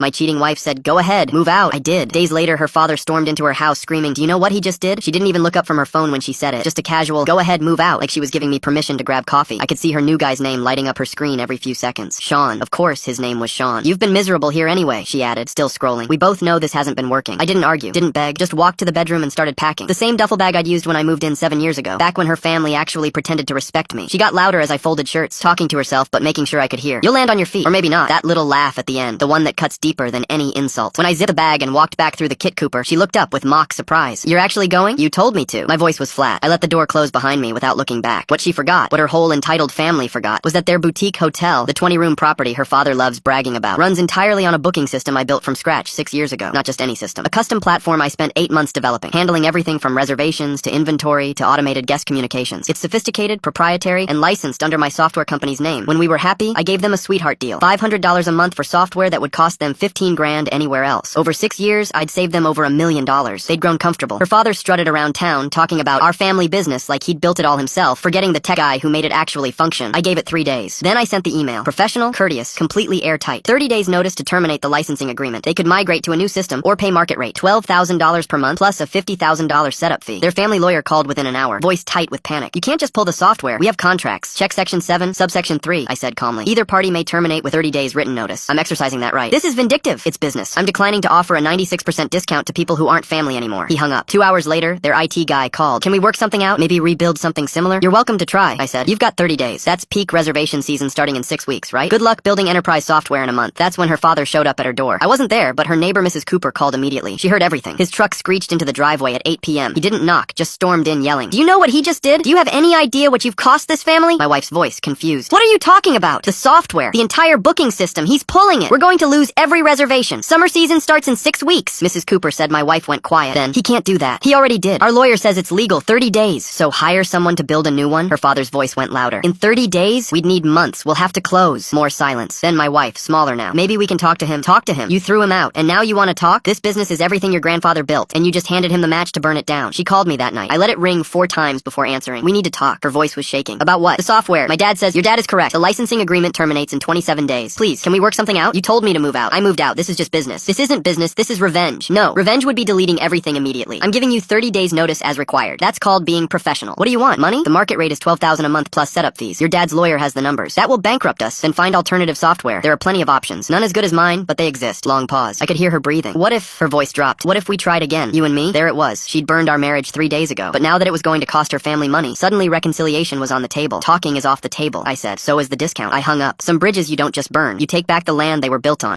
My cheating wife said, "Go ahead, move out." I did. Days later, her father stormed into her house screaming, "Do you know what he just did?" She didn't even look up from her phone when she said it. Just a casual, "Go ahead, move out," like she was giving me permission to grab coffee. I could see her new guy's name lighting up her screen every few seconds. Sean. Of course his name was Sean. "You've been miserable here anyway," she added, still scrolling. "We both know this hasn't been working." I didn't argue, didn't beg, just walked to the bedroom and started packing. The same duffel bag I'd used when I moved in 7 years ago, back when her family actually pretended to respect me. She got louder as I folded shirts, talking to herself but making sure I could hear. "You'll land on your feet." Or maybe not. That little laugh at the end, the one that cuts deeper than any insult. When I zipped the bag and walked back through the Kit Cooper, she looked up with mock surprise. "You're actually going? You told me to." My voice was flat. I let the door close behind me without looking back. What she forgot, what her whole entitled family forgot, was that their boutique hotel, the 20-room property her father loves bragging about, runs entirely on a booking system I built from scratch 6 years ago. Not just any system. A custom platform I spent 8 months developing, handling everything from reservations to inventory to automated guest communications. It's sophisticated, proprietary, and licensed under my software company's name. When we were happy, I gave them a sweetheart deal. $500 a month for software that would cost them 15 grand anywhere else. Over 6 years, I'd saved them over $1 million. They'd grown comfortable. Her father strutted around town talking about our family business like he'd built it all himself, forgetting the tech guy who made it actually function. I gave it 3 days. Then I sent the email. Professional, courteous, completely airtight. 30 days notice to terminate the licensing agreement. They could migrate to a new system or pay market rate. $12,000 per month plus a $50,000 setup fee. Their family lawyer called within an hour, voice tight with panic. "You can't just pull the software. We have contracts. Check section 7, subsection 3, I said calmly. "Either party may terminate with 30 days written notice." I'm exercising that right. "This is vindictive." "It's business. I'm declining to offer a 96% discount to people who aren't family anymore." He hung up. 2 hours later, their IT guy called. "Can we work something out? Maybe rebuild something similar?" "You're welcome to try," I said. "You've got 30 days. That's peak reservation season starting in 6 weeks, right? Good luck building enterprise software in a month." That's when her father showed up at her door. I wasn't there, but her neighbor Mrs. Cooper called immediately. She heard everything. His truck screeched into the driveway at 8 p.m. He didn't knock, just stormed in yelling, "Do you know what he just did? Do you have any idea what you've cost this family?" My wife's voice, confused. "What are you talking about?" "The software. The entire booking system. He's pulling it. We're going to lose every reservation. Summer season starts in 6 weeks." Mrs. Cooper said. My wife went quiet. Then, "He can't do that. He already did. Our lawyer says it's legal. 30 days. So hire someone to build a new one?" Her father's voice went louder. "In 30 days? We'd need months. We'll have to close." More silence. Then my wife, smaller now. "Maybe we can talk to him." "Talk to him? You threw him out. And now you want to talk? This business is everything your grandfather built. And you just handed him the match to burn it down." She called me that night. I let it ring 4 times before answering. "We need to talk." Her voice was shaking. "About what?" "The software. My dad says." "Your dad is correct. The licensing agreement terminates in 27 days. Please, can we work something out? You told me to move out. I moved out. This is just business." "This isn't business. This is revenge." "No. Revenge would be deleting everything immediately. I'm giving you 30 days notice as required. That's called being professional." "What do you want? Money?" "The market rate is $12,000 a month plus setup fees. Your dad's lawyer has the numbers. That will bankrupt us. Then find alternative software. There are plenty of options. None as good as mine, but they exist." Long pause. I could hear her breathing. "What if..." Her voice dropped. "What if we tried again? You and me?" There it was. She'd burned our marriage 3 days ago. But now that it was going to cost her family money, suddenly reconciliation was on the table. "Talking is off the table," I said. "So is the discount." I hung up. "Some bridges you don't just burn. You take back the land they were built on."